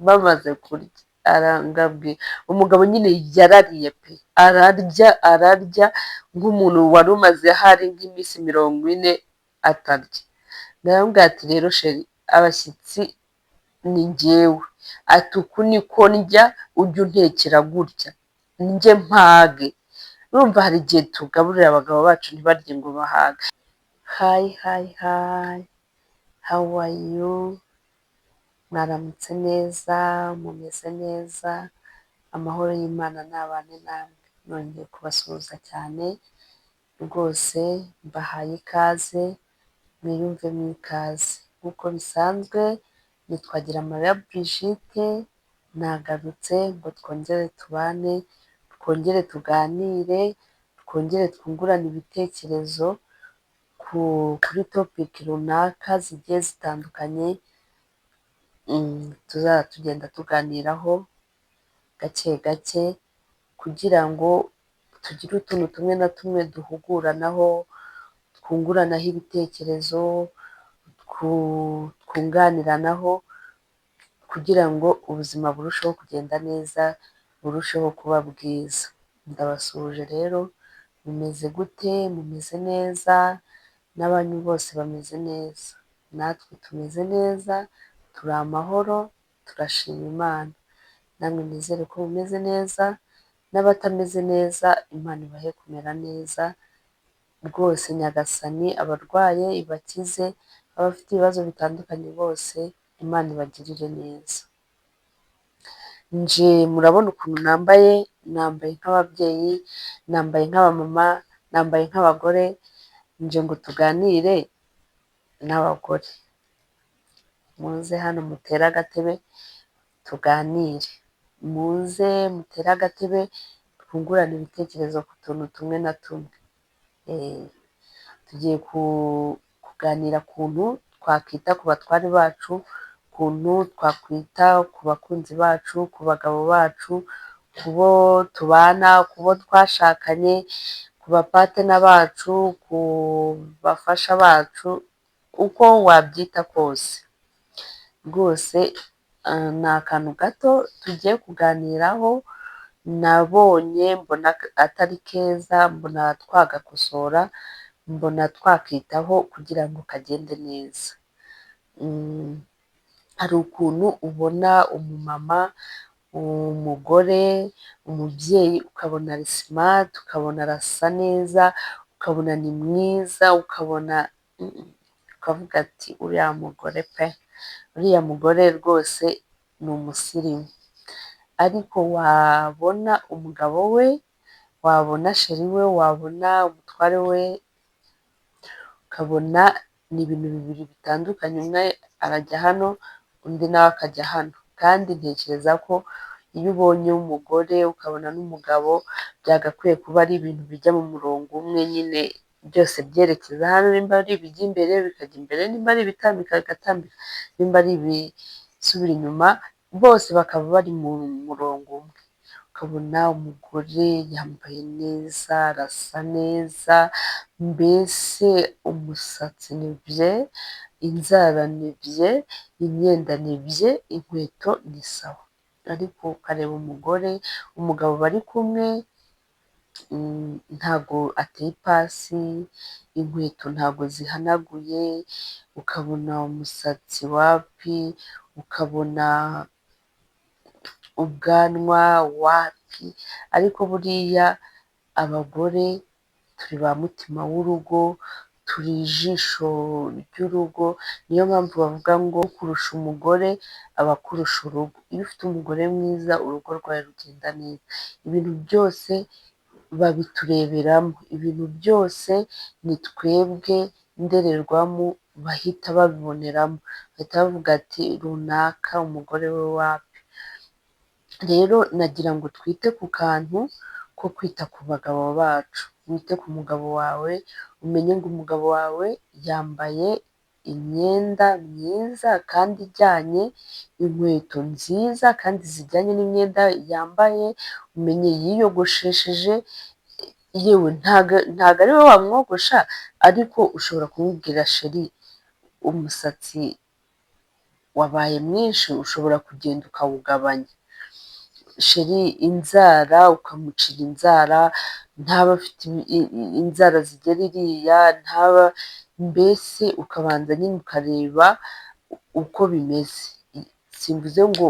bamaze kurya arangabwira umugabo nyine yarariye pe ararya ararya nk'umuntu wari umaze hari nk'iminsi 40 atarya. Ndamubwira ati rero sheri abashyitsi ni njyewe, ati uku niko ndya ujye untekera gutya njye mpage. Urumva hari igihe tugaburira abagabo bacu ntibarye ngo bahage. Hayi hayi hayi, how are you? Mwaramutse neza, mumeze neza, amahoro y'Imana nabane namwe. Nongeye kubasuhuza cyane rwose, mbahaye ikaze, mwiyumvemo ikaze nk'uko bisanzwe. Ni Twagiramarira Brigitte, nagarutse ngo twongere tubane, twongere tuganire, twongere twungurane ibitekerezo kuri topiki runaka zigiye zitandukanye, tuzajya tugenda tuganiraho gake gake kugira ngo tugire utuntu tumwe na tumwe duhuguranaho, twunguranaho ibitekerezo, twunganiranaho kugira ngo ubuzima burusheho kugenda neza, burusheho kuba bwiza. Ndabasuhuje rero, mumeze gute? Mumeze neza? N'abanyu bose bameze neza? Natwe tumeze neza, turi amahoro, turashima Imana. Namwe nizere ko mumeze neza, n'abatameze neza Imana ibahe kumera neza rwose. Nyagasani abarwaye ibakize, abafite ibibazo bitandukanye bose Imana ibagirire neza. Nje murabona ukuntu nambaye nk'ababyeyi, nambaye nk'abamama, nambaye nk'abagore. Nje ngo tuganire n'abagore, muze hano mutere agatebe tuganire, muze mutere agatebe twungurane ibitekerezo ku tuntu tumwe na tumwe. Tugiye kuganira kuntu twakwita ku batware bacu, kuntu twakwita ku bakunzi bacu, ku bagabo bacu, ku bo tubana, ku bo twashakanye, ku bapatena bacu, ku bafasha bacu, uko wabyita kose rwose. Ni akantu gato tugiye kuganiraho, nabonye mbona atari keza, mbona twagakosora, mbona twakitaho kugira ngo kagende neza. Hari ukuntu ubona umumama, umugore, umubyeyi, ukabona ari simati, ukabona arasa neza, ukabona ni mwiza, ukabona ukavuga ati uriya mugore pe, uriya mugore rwose ni umusirimu. Ariko wabona umugabo we, wabona sheri we, wabona umutware we, ukabona ni ibintu bibiri bitandukanye. Umwe arajya hano, undi nawe akajya hano. Kandi ntekereza ko iyo ubonye umugore ukabona n'umugabo, byagakwiye kuba ari ibintu bijya mu murongo umwe nyine, byose byerekeza hano. Nimba ari ibijya imbere bikajya imbere, nimba ari ibitambika bigatambika, nimba ari ibisubira inyuma, bose bakaba bari mu murongo umwe. Ukabona umugore yambaye neza, arasa neza, mbese umusatsi ni bye, inzara ni bye, imyenda ni bye, inkweto ni sawa. Ariko ukareba umugabo bari kumwe, ntago ateye ipasi, inkweto ntago zihanaguye, ukabona umusatsi wapi, ukabona ubwanwa wapi. Ariko buriya abagore turi ba mutima w'urugo, turi ijisho ry'urugo. Niyo mpamvu bavuga ngo kurusha umugore aba akurusha urugo. Iyo ufite umugore mwiza, urugo rwawe rugenda neza. Ibintu byose babitureberamo, ibintu byose ni twebwe ndorerwamo bahita babiboneramo, bahita bavuga ati runaka umugore we wapi. Rero nagira ngo twite ku kantu ko kwita ku bagabo bacu. Wite ku mugabo wawe, umenye ngo umugabo wawe yambaye imyenda myiza kandi ijyanye, inkweto nziza kandi zijyanye n'imyenda yambaye, umenye yiyogoshesheje. Yewe ntago ari we wamwogosha, ariko ushobora kumubwira sheri umusatsi wabaye mwinshi ushobora kugenda ukawugabanya. Sheri inzara ukamucira inzara, ntaba afite inzara zigera iriya, ntaba, mbese ukabanza nyine ukareba uko bimeze. Simvuze ngo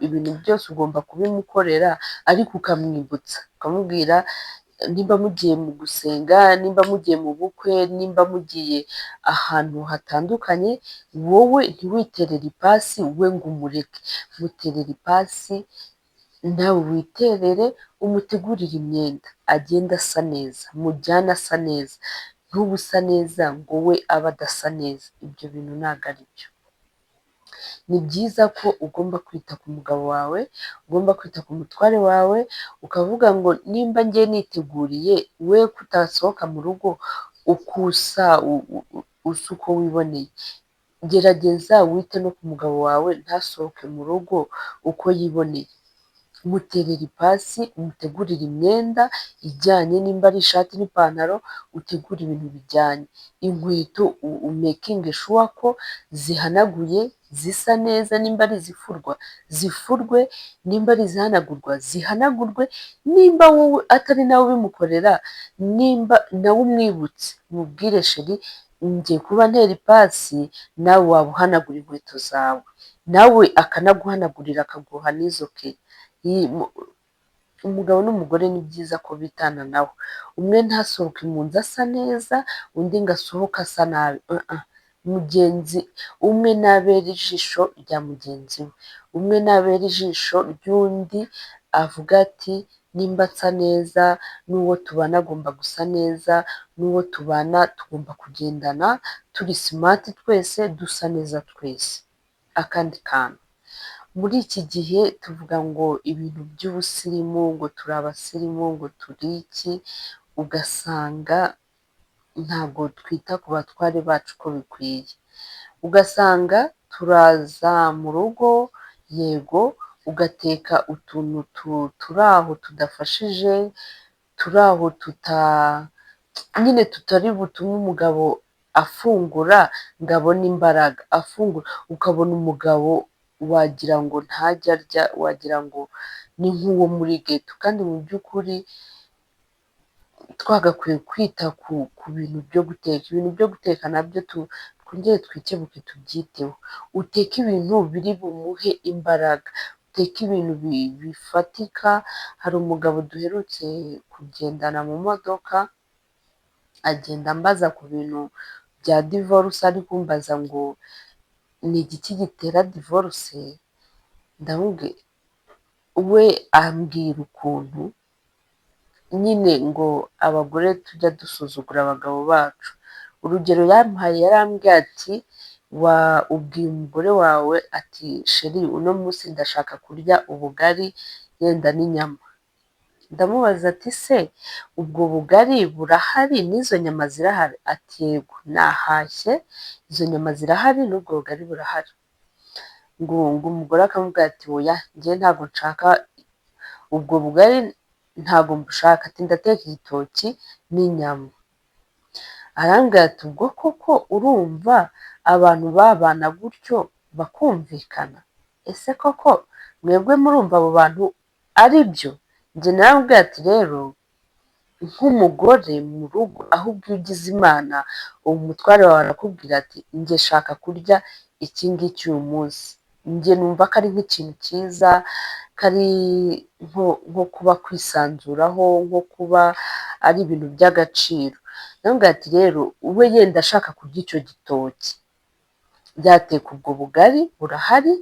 ibintu byose ugomba kubimukorera, ariko ukamwibutsa ukamubwira nimba mugiye mu gusenga, nimba mugiye mu bukwe, nimba mugiye ahantu hatandukanye, wowe ntiwiterere ipasi we ngo umureke, muterere ipasi nawe witerere, umutegurire imyenda agenda asa neza, mujyane asa neza, ntube usa neza ngo we abe adasa neza. Ibyo bintu ntabwo ari byo. Ni byiza ko ugomba kwita ku mugabo wawe, ugomba kwita ku mutware wawe, ukavuga ngo nimba ngiye niteguriye, we kutasohoka mu rugo ukusa usa uko wiboneye. Gerageza wite no ku mugabo wawe ntasohoke mu rugo uko yiboneye. Muterere ipasi, umutegurire imyenda ijyanye, nimba ari ishati n'ipantaro utegure ibintu bijyanye, inkweto umekinge shuwa ko zihanaguye zisa neza, nimba ari izifurwa zifurwe, nimba ari izihanagurwa zihanagurwe, nimba wowe atari nawe ubimukorera, nimba nawe umwibutse mubwire sheri ngiye kuba ntera ipasi, nawe waba uhanagura inkweto zawe, nawe akanaguhanagurira akaguha n'izo keya. Umugabo n'umugore ni byiza ko bitana nawe, umwe ntasohoke mu nzu asa neza, undi ngo asohoke asa nabi. Mugenzi umwe ntabera ijisho rya mugenzi we, umwe ntabera ijisho ry'undi, avuga ati nimba asa neza n'uwo tubana agomba gusa neza, n'uwo tubana tugomba kugendana turi simati twese, dusa neza twese. Akandi kantu, muri iki gihe tuvuga ngo ibintu by'ubusirimu, ngo turi abasirimu, ngo turi iki, ugasanga ntabwo twita ku batware bacu uko bikwiye. Ugasanga turaza mu rugo, yego ugateka utuntu turi aho tudafashije, turi aho nyine tutari butume umugabo afungura ngo abone imbaraga, afungura ukabona umugabo wagira ngo ntajya arya, wagira ngo ni nk'uwo muri geto. Kandi mu by'ukuri twagakwiye kwita ku bintu byo guteka. Ibintu byo guteka nabyo twongere twikebuke tubyiteho, uteke ibintu biri bumuhe imbaraga, uteke ibintu bifatika. Hari umugabo duherutse kugendana mu modoka, agenda ambaza ku bintu bya divorce, ari kumbaza ngo ni igiki gitera divorce. Ndamubwira, we ambwira ukuntu nyine ngo abagore tujya dusuzugura abagabo bacu. Urugero yampaye, yarambwiye ati ubwiye umugore wawe ati sheri uno munsi ndashaka kurya ubugari yenda n'inyama. Ndamubaza ati se ubwo bugari burahari n'izo nyama zirahari? Ati yego nahashye, izo nyama zirahari n'ubwo bugari burahari. Ngo umugore akamubwira ati oya njye ntabwo nshaka ubwo bugari, ntabwo mbushaka, ati ndateka igitoki n'inyama. Arambwira ati ubwo koko urumva abantu babana gutyo bakumvikana? Ese koko mwebwe murumva abo bantu ari byo? Njye narambwira ati rero nk'umugore mu rugo, ahubwo iyo ugize Imana umutware wawe arakubwira ati njye shaka kurya iki ngiki uyu munsi, njye numva ko ari nk'ikintu cyiza, kari nko kuba kwisanzuraho, nko kuba ari ibintu by'agaciro. Ndamubwira ati rero we yenda ashaka kurya icyo gitoki, byateka ubwo bugari burahari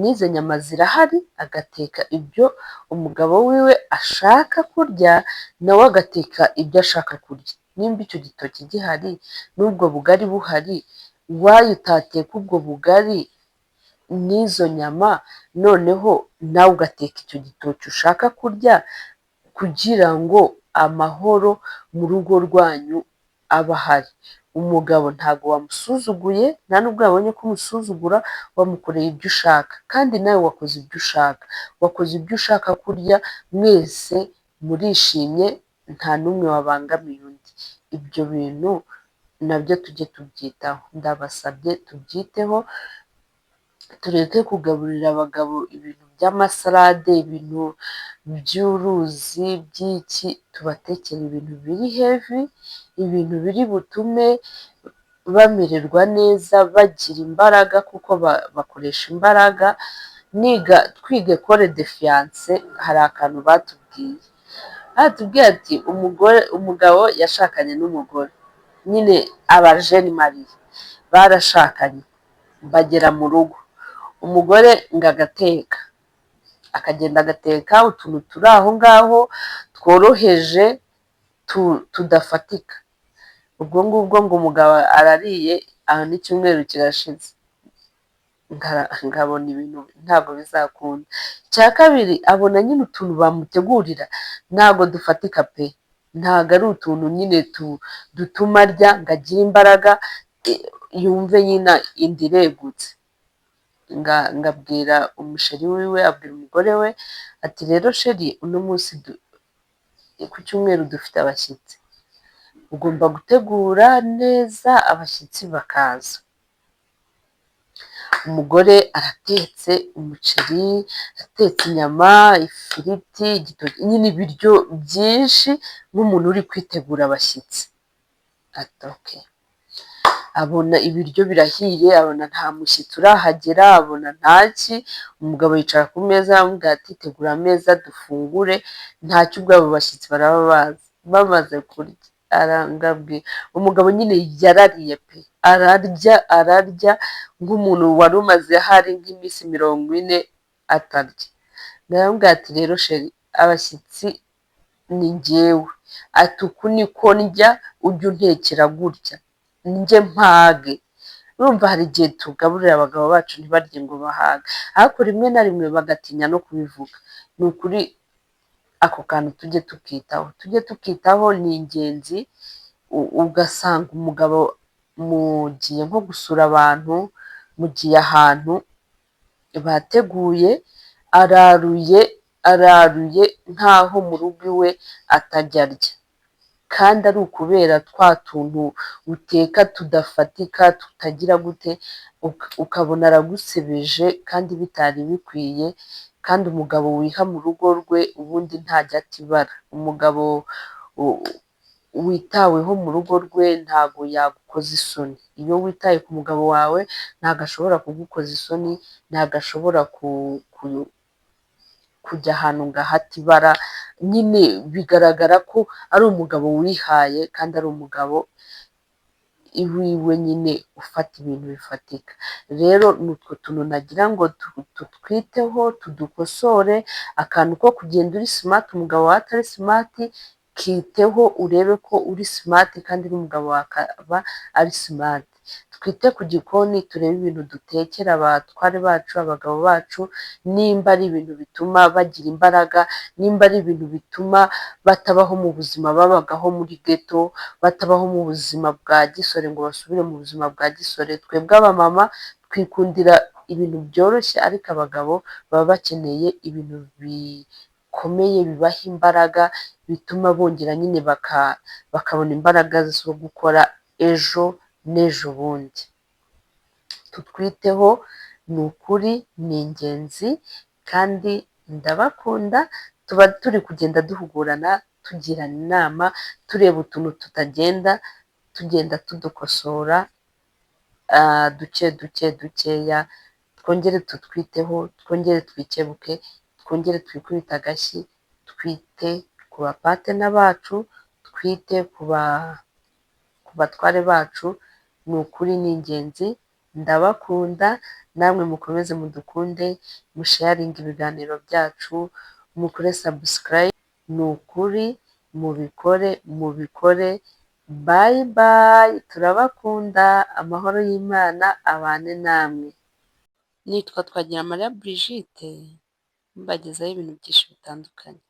n'izo nyama zirahari, agateka ibyo umugabo wiwe ashaka kurya, nawe agateka ibyo ashaka kurya. Nimba icyo gitoki gihari n'ubwo bugari buhari, wayo utateka ubwo bugari n'izo nyama, noneho nawe ugateka icyo gitoki ushaka kurya, kugira ngo amahoro mu rugo rwanyu aba ahari. Umugabo ntabwo wamusuzuguye, nta nubwo yabonye ko umusuzugura, wamukoreye ibyo ushaka, kandi nawe wakoze ibyo ushaka, wakoze ibyo ushaka kurya, mwese murishimye, nta n'umwe wabangamiye undi. Ibyo bintu nabyo tujye tubyitaho, ndabasabye tubyiteho. tureke kugaburira abagabo ibintu by'amasalade, ibintu by'uruzi by'iki, tubatekere ibintu biri hevi, ibintu biri butume bamererwa neza, bagira imbaraga kuko bakoresha imbaraga. Twiga ekole de fiyanse, hari akantu batubwiye ati umugabo yashakanye n'umugore, nyine abajeni mariye barashakanye bagera mu rugo, umugore ngo agateka, akagenda agateka utuntu turi aho ngaho tworoheje tudafatika. ubwo ngubwo ngo umugabo arariye, aho n'icyumweru kirashize, nkabona ibintu ntabwo bizakunda. Icya kabiri, abona nyine utuntu bamutegurira ntabwo dufatika pe, ntabwo ari utuntu nyine dutuma arya ngo agire imbaraga, yumve nyine inda iregutse. Ngabwira umusheri wiwe, abwira umugore we ati rero sheri, uno munsi ku cyumweru dufite abashyitsi, ugomba gutegura neza abashyitsi bakaza. Umugore aratetse umuceri, atetse inyama, ifiriti, igitoki, nyine ibiryo byinshi nk'umuntu uri kwitegura abashyitsi. ati oke. Abona ibiryo birahiye, abona nta mushyitsi urahagera, abona ntaki. Umugabo yicara ku meza, aramubwira ati tegura ameza dufungure, ntacyo ubwo abo bashyitsi baraba bazi. Bamaze kurya, arangabwira umugabo nyine yarariye pe, ararya nk'umuntu wari umaze hari nk'iminsi 40 atarya. Ndaramubwira ati rero sheri, abashyitsi ni njyewe, ati uku niko ndya, ujye untekera gutya njye mpage. Urumva hari igihe tugaburira abagabo bacu ntibarye ngo bahage, ariko rimwe na rimwe bagatinya no kubivuga. Ni ukuri ako kantu tujye tukitaho, ni ingenzi. Ugasanga umugabo mugiye nko gusura abantu, mugiye ahantu bateguye, araruye nkaho mu rugo iwe atajya arya, kandi ari ukubera twa tuntu uteka tudafatika, tutagira gute, ukabona aragusebeje kandi bitari bikwiye. Kandi umugabo wiha mu rugo rwe ubundi ntajya atibara. Umugabo witaweho mu rugo rwe ntabwo yagukoza isoni. Iyo witaye ku mugabo wawe ntabwo ashobora kugukoza isoni, ntabwo ashobora kujya ahantu ngo ahate ibara. Nyine bigaragara ko ari umugabo wihaye, kandi ari umugabo iwiwe nyine ufata ibintu bifatika. Rero ni utwo tuntu nagira ngo tutwiteho, tudukosore. Akantu ko kugenda uri simati, umugabo wawe atari simati, kiteho urebe ko uri simati kandi n'umugabo akaba ari simati. Twite ku gikoni, turebe ibintu dutekera abatware bacu, abagabo bacu, nimba ari ibintu bituma bagira imbaraga, nimba ari ibintu bituma batabaho mu buzima babagaho muri geto, batabaho mu buzima bwa gisore ngo basubire mu buzima bwa gisore. Twebwe abamama twikundira ibintu byoroshye, ariko abagabo baba bakeneye ibintu bikomeye, bibaha imbaraga, bituma bongera nyine bakabona imbaraga zo gukora ejo n'ejo bundi. Tutwiteho, ni ukuri, ni ingenzi, kandi ndabakunda. Tuba turi kugenda duhugurana, tugirana inama, tureba utuntu tutagenda, tugenda tudukosora dukeya. Twongere tutwiteho, twongere twikebuke, twongere twikubite agashyi, twite ku bapatena bacu, twite ku batware bacu. Ni ukuri, ni ingenzi. Ndabakunda, namwe mukomeze mudukunde, musharinge ibiganiro byacu, mukore sabusikarayibe. Ni ukuri, mubikore. Bayi bayi, turabakunda. Amahoro y'Imana abane namwe. Nitwa Twagiramariya Brigitte, mbagezaho ibintu byinshi bitandukanye.